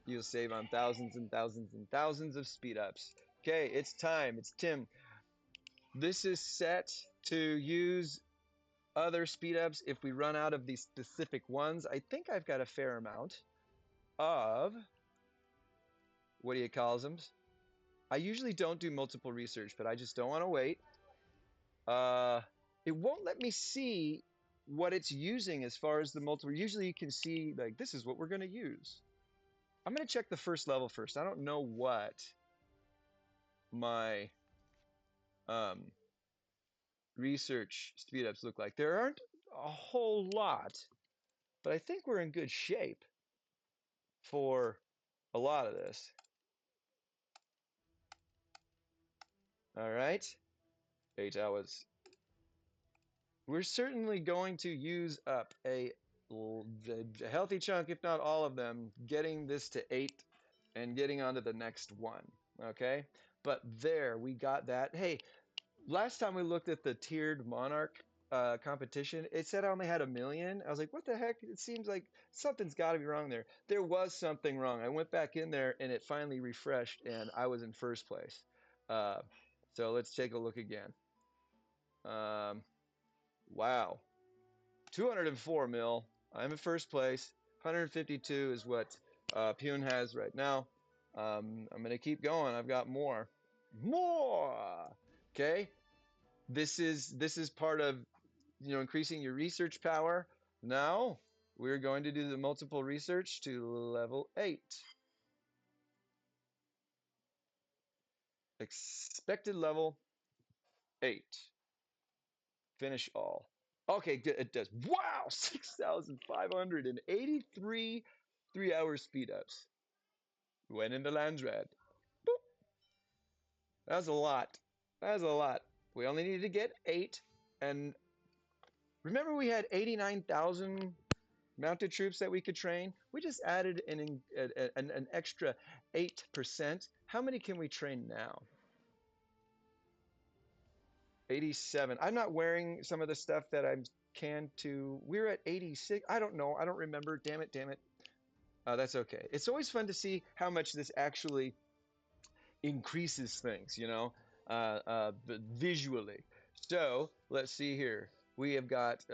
you'll save on thousands and thousands and thousands of speed ups. Okay, it's time. It's Tim. This is set to use other speed ups if we run out of these specific ones. I think I've got a fair amount of, what do you call them? I usually don't do multiple research, but I just don't want to wait. It won't let me see what it's using as far as the multiple. Usually you can see, like, this is what we're going to use. I'm going to check the first level first. I don't know what my research speedups look like. There aren't a whole lot, but I think we're in good shape for a lot of this. All right, 8 hours. We're certainly going to use up a healthy chunk, if not all of them, getting this to 8 and getting on to the next one. Okay, but there we got that. Hey, last time we looked at the tiered monarch competition, it said I only had 1 million. I was like, what the heck? It seems like something's got to be wrong there. There was something wrong. I went back in there and it finally refreshed, and I was in first place. Uh, so let's take a look again. Um, wow, 204 mil. I'm in first place. 152 is what Pune has right now. I'm gonna keep going. I've got more. More. Okay. This is part of increasing your research power. Now we're going to do the multiple research to level 8. Expected level 8. Finish all. Okay, good. It does. Wow, 6,583 3-hour speed ups. Went into Landsrad. Boop. That's a lot. That's a lot. We only need to get 8. And remember, we had 89,000 mounted troops that we could train. We just added an extra 8%. How many can we train now? 87. I'm not wearing some of the stuff that I'm canned to. We're at 86. I don't know. I don't remember. Damn it. Damn it. That's okay. It's always fun to see how much this actually increases things, visually. So let's see here. We have got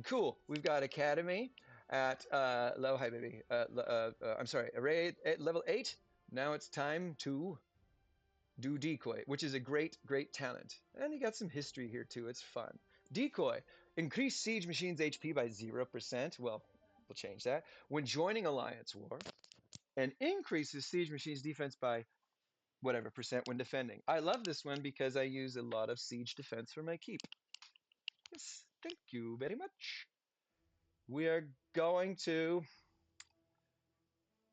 cool. We've got Academy at level. Hi, baby. I'm sorry. Array at level 8. Now it's time to do decoy, which is a great talent. And you got some history here too. It's fun. Decoy. Increase siege machines HP by 0%. Well, we'll change that. When joining Alliance War. And increases siege machines defense by whatever percent when defending. I love this one because I use a lot of siege defense for my keep. Yes, thank you very much. We are going to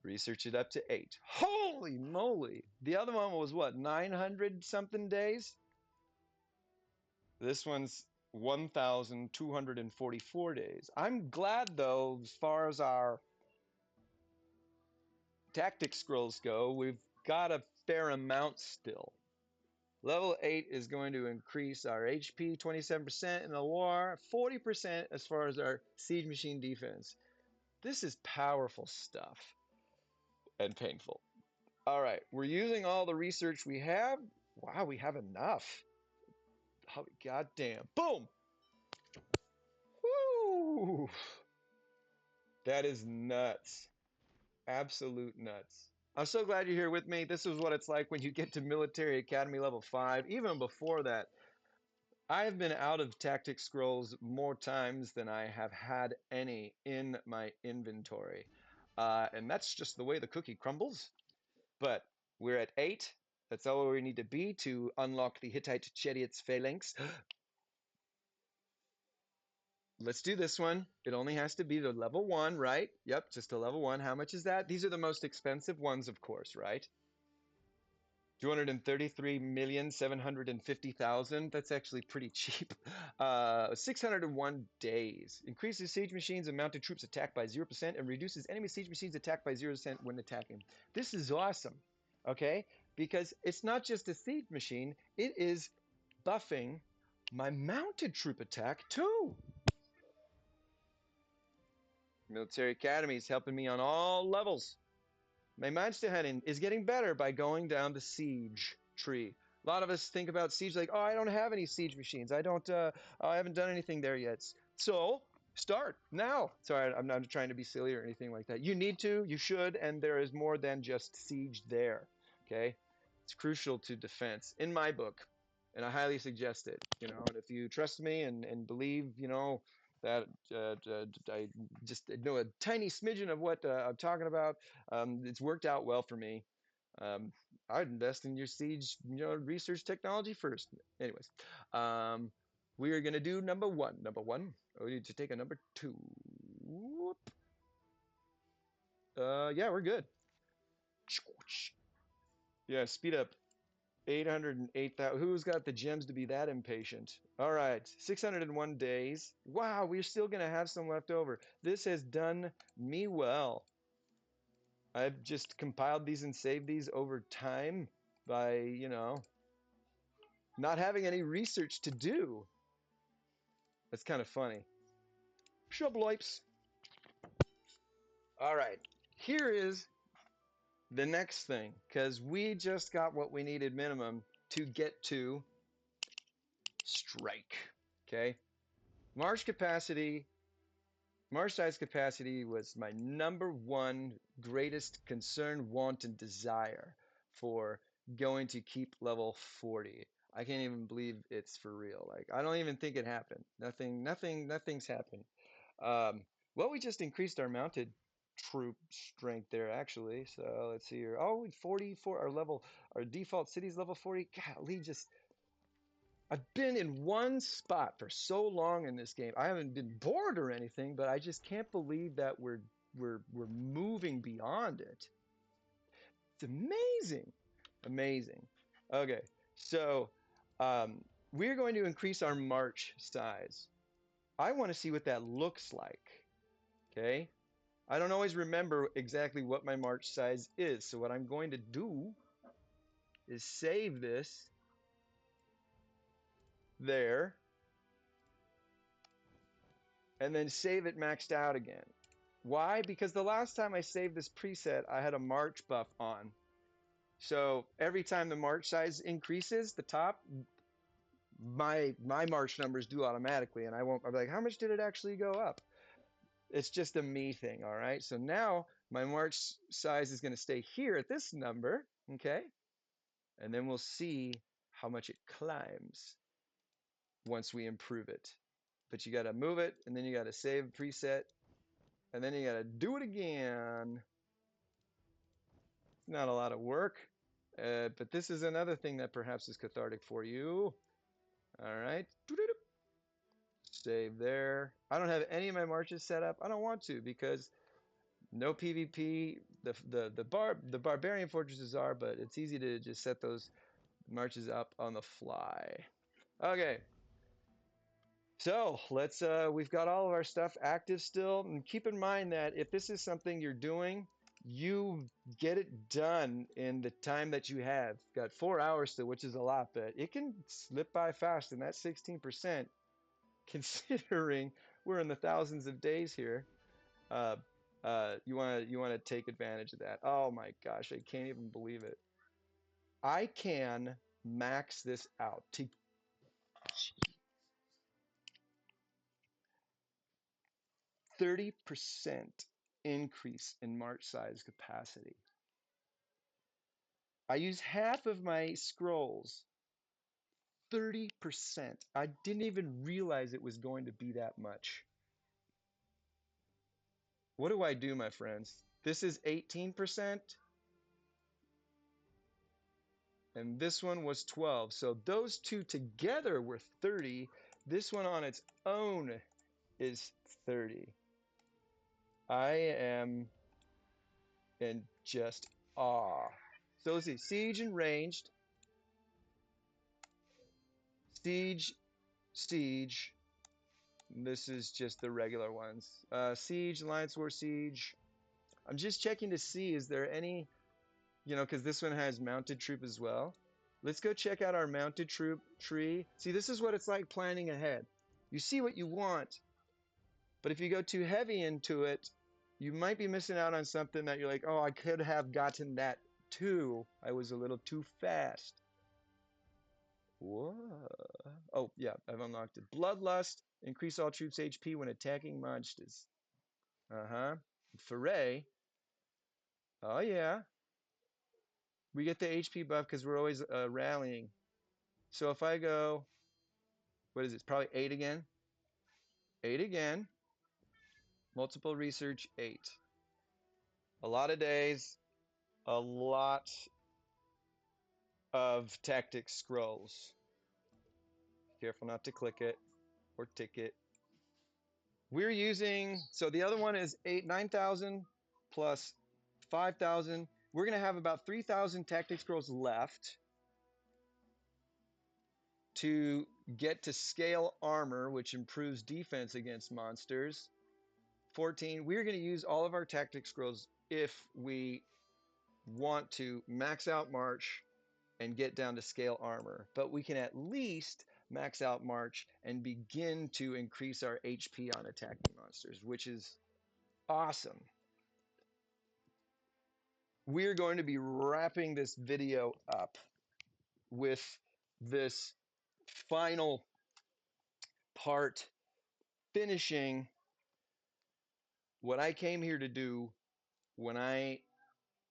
research it up to 8. Holy moly! The other one was what, 900 something days? This one's 1,244 days. I'm glad though, as far as our tactic scrolls go, we've got a fair amount still. Level 8 is going to increase our HP 27% in the war, 40% as far as our siege machine defense. This is powerful stuff and painful. All right, we're using all the research we have. Wow, we have enough. Oh, goddamn. Boom! Woo! That is nuts. Absolute nuts. I'm so glad you're here with me. This is what it's like when you get to Military Academy level 5. Even before that, I have been out of tactic scrolls more times than I have had any in my inventory. And that's just the way the cookie crumbles. But we're at 8. That's all we need to be to unlock the Hittite Chariot's phalanx. Let's do this one. It only has to be the level 1, right? Yep, just a level 1. How much is that? These are the most expensive ones, of course, right? 233,750,000. That's actually pretty cheap. 601 days. Increases siege machines and mounted troops attack by 0% and reduces enemy siege machines attack by 0% when attacking. This is awesome, okay? Because it's not just a siege machine, it is buffing my mounted troop attack too. Military Academy is helping me on all levels. My monster hunting is getting better by going down the siege tree. A lot of us think about siege like, oh, I don't have any siege machines. I haven't done anything there yet. So start now. Sorry, I'm not trying to be silly or anything like that. You need to, you should, and there is more than just siege there. Okay, it's crucial to defense in my book, and I highly suggest it. And if you trust me and believe, that I just know a tiny smidgen of what I'm talking about. It's worked out well for me. Um, I'd invest in your siege, research technology first. Anyways, we are gonna do number 1. Number 1. We need to take a number 2. Whoop. Yeah, we're good. Yeah, speed up. 808,000. Who's got the gems to be that impatient? All right, 601 days. Wow, we're still going to have some left over. This has done me well. I've just compiled these and saved these over time. by, not having any research to do. That's kind of funny. Shublipes. All right, here is the next thing, because we just got what we needed minimum to get to strike. Okay, March capacity, March size capacity was my number one greatest concern, want, and desire for going to keep level 40. I can't even believe it's for real. Like, I don't even think it happened. Nothing's happened. Well, we just increased our mounted troop strength there, actually. So let's see here. Oh, 44, our default city's level 40. Golly, just I've been in one spot for so long in this game. I haven't been bored or anything, but I just can't believe that we're moving beyond it. It's amazing, amazing. Okay, so we're going to increase our march size. I want to see what that looks like. Okay, I don't always remember exactly what my march size is, so what I'm going to do is save this there and then save it maxed out again. Why? Because the last time I saved this preset, I had a march buff on. So every time the march size increases, the top, my march numbers do automatically, and I'll be like, how much did it actually go up? It's just a me thing, all right? So now my march size is going to stay here at this number, okay? And then we'll see how much it climbs once we improve it. But you got to move it, and then you got to save preset, and then you got to do it again. It's not a lot of work, but this is another thing that perhaps is cathartic for you. All right. Save there. I don't have any of my marches set up. I don't want to because no PvP. The barbarian fortresses are, but it's easy to just set those marches up on the fly. Okay. So we've got all of our stuff active still. And keep in mind that if this is something you're doing, you get it done in the time that you have. Got 4 hours still, which is a lot, but it can slip by fast. And that's 16%, considering we're in the thousands of days here. You want to take advantage of that. Oh my gosh, I can't even believe it. I can max this out to 30% increase in march size capacity. I use half of my scrolls. 30%. I didn't even realize it was going to be that much. What do I do, my friends? This is 18%, and this one was 12. So those two together were 30. This one on its own is 30. I am in just awe. So let's see, siege and ranged, siege, siege. This is just the regular ones. Siege, Alliance War Siege. I'm just checking to see, is there any, because this one has mounted troop as well. Let's go check out our mounted troop tree. See, this is what it's like planning ahead. You see what you want, but if you go too heavy into it, you might be missing out on something that you're like, oh, I could have gotten that too. I was a little too fast. Whoa. Oh, yeah, I've unlocked it. Bloodlust. Increase all troops' HP when attacking monsters. Uh-huh. Foray. Oh, yeah. We get the HP buff because we're always rallying. So if I go, what is it? Probably 8 again. 8 again. Multiple research, 8. A lot of days, a lot of tactic scrolls. Careful not to click it or tick it. We're using, so the other one is 9,000 plus 5,000. We're going to have about 3,000 tactic scrolls left to get to scale armor, which improves defense against monsters. 14. We're going to use all of our tactic scrolls if we want to max out March and get down to scale armor, but we can at least max out March and begin to increase our HP on attacking monsters, which is awesome. We're going to be wrapping this video up with this final part, finishing what I came here to do when I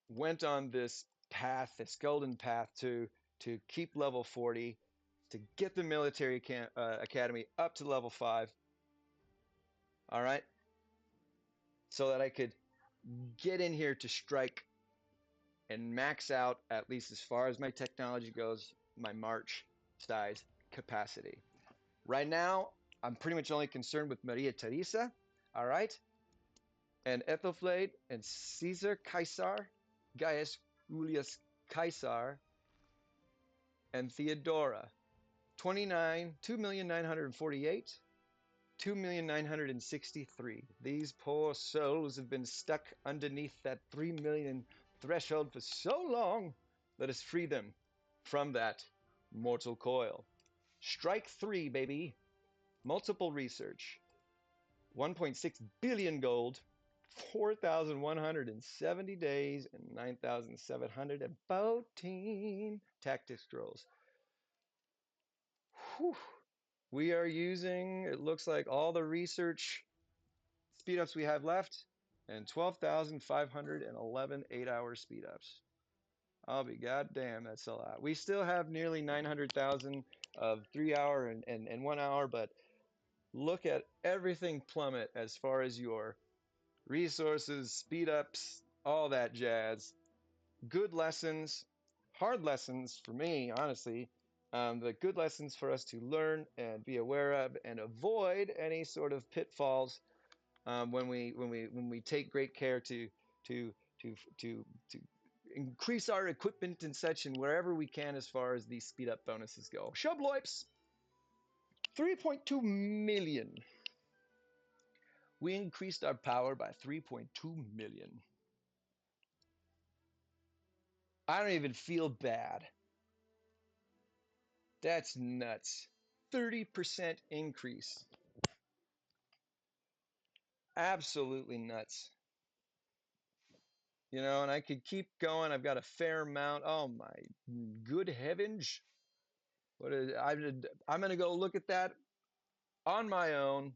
went on this path, this golden path to keep level 40, to get the military academy up to level 5. All right, so that I could get in here to strike and max out, at least as far as my technology goes, my March size capacity. Right now, I'm pretty much only concerned with Maria Teresa, all right, and Ethelflade and Caesar Caesar, Gaius Julius Caesar, and Theodora. 29, 2,948, 2,963. These poor souls have been stuck underneath that 3 million threshold for so long. Let us free them from that mortal coil. Strike 3, baby. Multiple research. 1.6 billion gold. 4,170 days and 9,714 tactic scrolls. Whew. We are using, it looks like, all the research speed ups we have left and 12,511 8-hour speed ups. I'll be goddamn, that's a lot. We still have nearly 900,000 of 3-hour and 1 hour, but look at everything plummet as far as your resources, speed ups, all that jazz. Good lessons, hard lessons for me, honestly, but good lessons for us to learn and be aware of and avoid any sort of pitfalls when we take great care to increase our equipment and such, and wherever we can as far as these speed up bonuses go. Shubloips, 3.2 million. We increased our power by 3.2 million. I don't even feel bad. That's nuts. 30% increase. Absolutely nuts. You know, and I could keep going. I've got a fair amount. Oh my good heavens. I'm going to go look at that on my own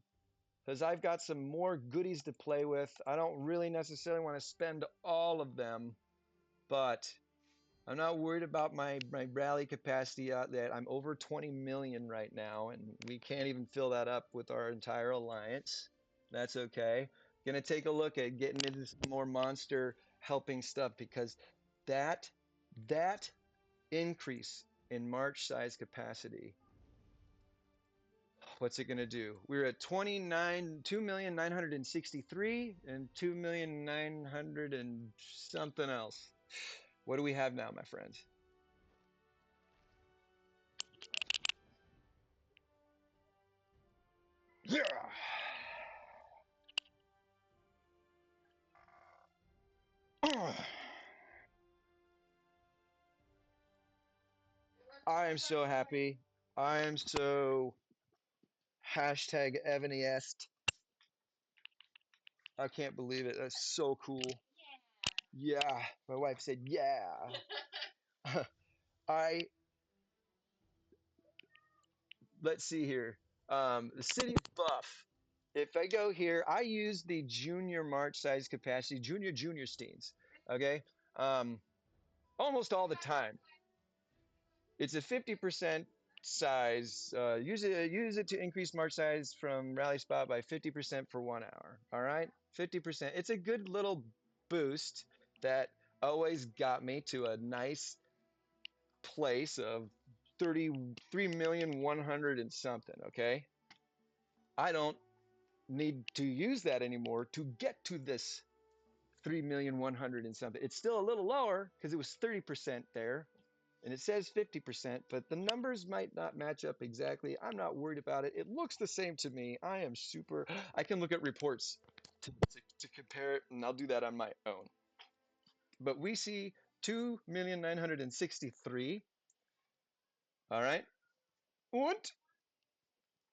because I've got some more goodies to play with. I don't really necessarily want to spend all of them, but I'm not worried about my rally capacity out there. I'm over 20 million right now, and we can't even fill that up with our entire alliance. That's okay. Gonna take a look at getting into some more monster helping stuff because that increase in March size capacity, what's it gonna do? We're at 2,963 and 2,900 and something else. What do we have now, my friends? Yeah. I am so happy. I am so hashtag Evany-est. I can't believe it. That's so cool. Yeah. My wife said, yeah. I, let's see here. The city of Buff. If I go here, I use the junior March size capacity, junior Steens. Okay. Almost all the time. It's a 50% size. Use it to increase March size from rally spot by 50% for 1 hour. All right, 50%. It's a good little boost that always got me to a nice place of 33,100,000 and something. Okay, I don't need to use that anymore to get to this 3,100,000 and something. It's still a little lower because it was 30% there. And it says 50%, but the numbers might not match up exactly. I'm not worried about it. It looks the same to me. I am super, I can look at reports to compare it, and I'll do that on my own. But we see 2,963 All right. Und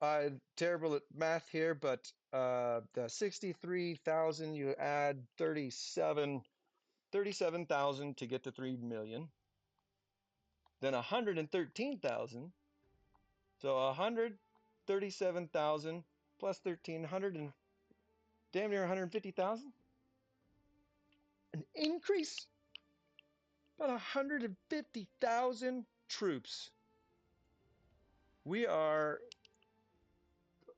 I'm terrible at math here, but the 63,000, you add 37,000 to get to 3 million. Then 113,000. So 137,000 plus 1,300 and damn near 150,000. An increase about 150,000 troops. We are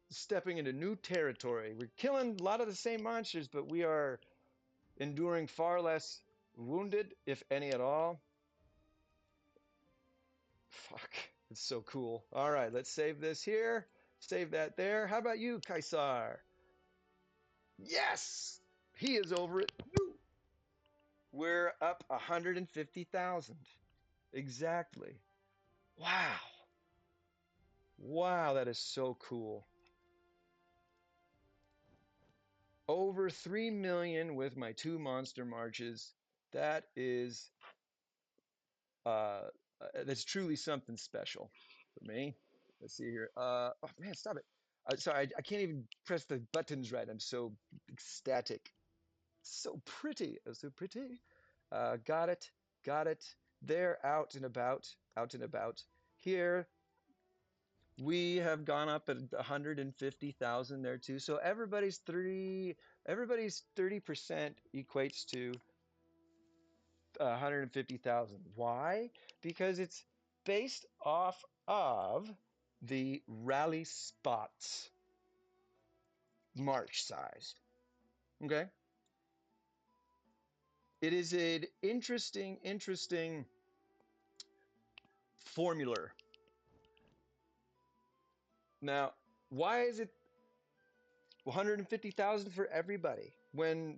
stepping into new territory. We're killing a lot of the same monsters, but we are enduring far less wounded, if any at all. Fuck, it's so cool. All right, let's save this here. Save that there. How about you, Kaisar? Yes! He is over it. We're up 150,000. Exactly. Wow. Wow, that is so cool. Over 3 million with my 2 monster marches. That is that's truly something special for me. Let's see here. Oh man, stop it. Sorry, I can't even press the buttons right. I'm so ecstatic. So pretty. Oh, so pretty. Got it. Got it. They're out and about. Out and about. Here, we have gone up at 150,000 there too. So everybody's 30% equates to 150,000. Why? Because it's based off of the rally spots march size. Okay? It is an interesting formula. Now, why is it 150,000 for everybody when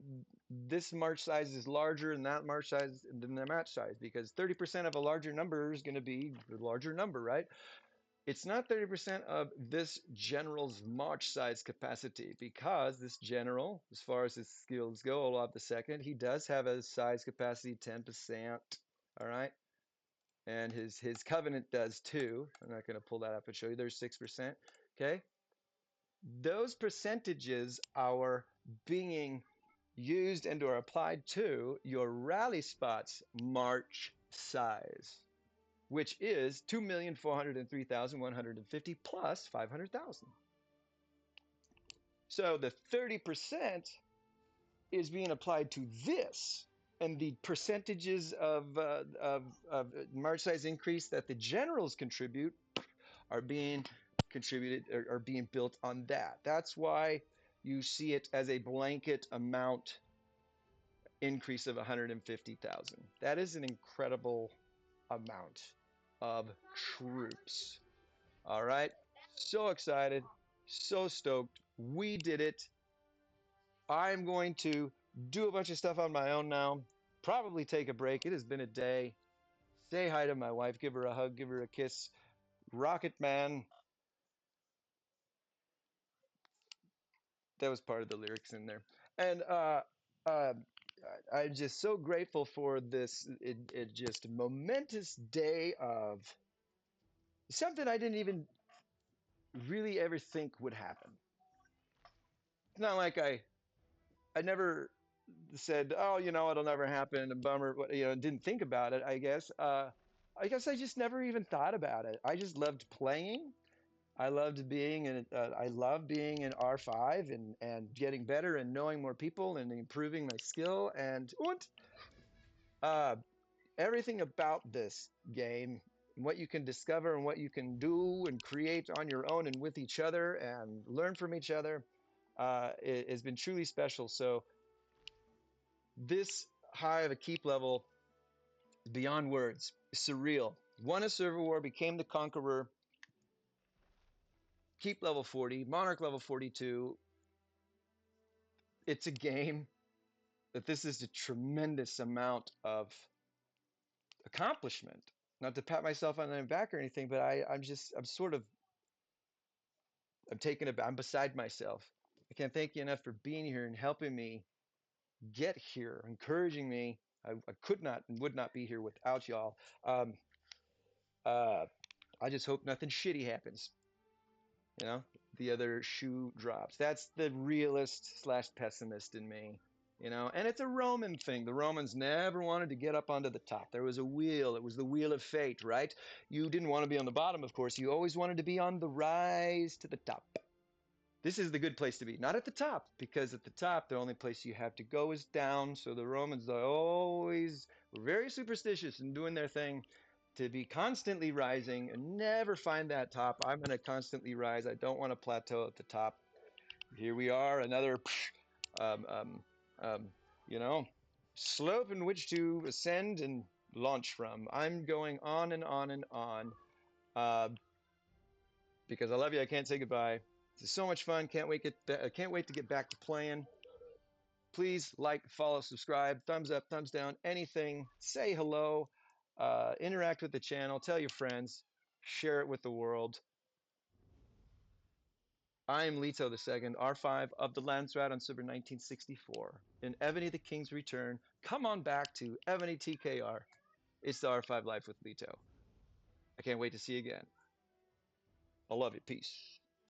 this march size is larger and that march size than the match size? Because 30% of a larger number is going to be the larger number, right? It's not 30% of this general's march size capacity because this general, as far as his skills go, Olaf the Second, he does have a size capacity 10%. All right. And his covenant does too. I'm not going to pull that up and show you. There's 6%. Okay. Those percentages are being used and or applied to your rally spots march size, which is 2,403,150 plus 500,000. So the 30% is being applied to this, and the percentages of march size increase that the generals contribute are being contributed or are being built on that. That's why you see it as a blanket amount increase of 150,000. That is an incredible amount of troops. All right. So excited. So stoked. We did it. I'm going to do a bunch of stuff on my own now. Probably take a break. It has been a day. Say hi to my wife. Give her a hug. Give her a kiss. Rocket Man. That was part of the lyrics in there. And uh, I'm just so grateful for this it just momentous day of something I didn't even really ever think would happen. It's not like I never said, "Oh, it'll never happen." A bummer, didn't think about it. I guess I just never even thought about it. I just loved playing. I loved being in. I love being in R5 and getting better and knowing more people and improving my skill and uh, everything about this game, what you can discover and what you can do and create on your own and with each other and learn from each other, it has been truly special. So this high of a keep level is beyond words. Surreal. Won a server war, became the conqueror. Keep level 40, monarch level 42. It's a game that this is a tremendous amount of accomplishment. Not to pat myself on the back or anything, but I'm taken aback. I'm beside myself. I can't thank you enough for being here and helping me get here, encouraging me. I could not and would not be here without y'all. Um, uh, I just hope nothing shitty happens. You know, the other shoe drops. That's the realist slash pessimist in me. You know, and it's a Roman thing. The Romans never wanted to get up onto the top. There was a wheel. It was the wheel of fate, right? You didn't want to be on the bottom, of course. You always wanted to be on the rise to the top. This is the good place to be, not at the top, because at the top, the only place you have to go is down. So the Romans are always were very superstitious in doing their thing to be constantly rising and never find that top. I'm going to constantly rise. I don't want to plateau at the top. Here we are, another, um, um, um, you know, slope in which to ascend and launch from. I'm going on and on and on. Uh, because I love you. I can't say goodbye. This is so much fun. Can't wait to get back to playing. Please like, follow, subscribe, thumbs up, thumbs down, anything. Say hello. Interact with the channel. Tell your friends. Share it with the world. I'm Leto II, R5 of the Landsrat on Super 1964. In Ebony the King's Return, come on back to Ebony TKR. It's the R5 Life with Leto. I can't wait to see you again. I love you. Peace.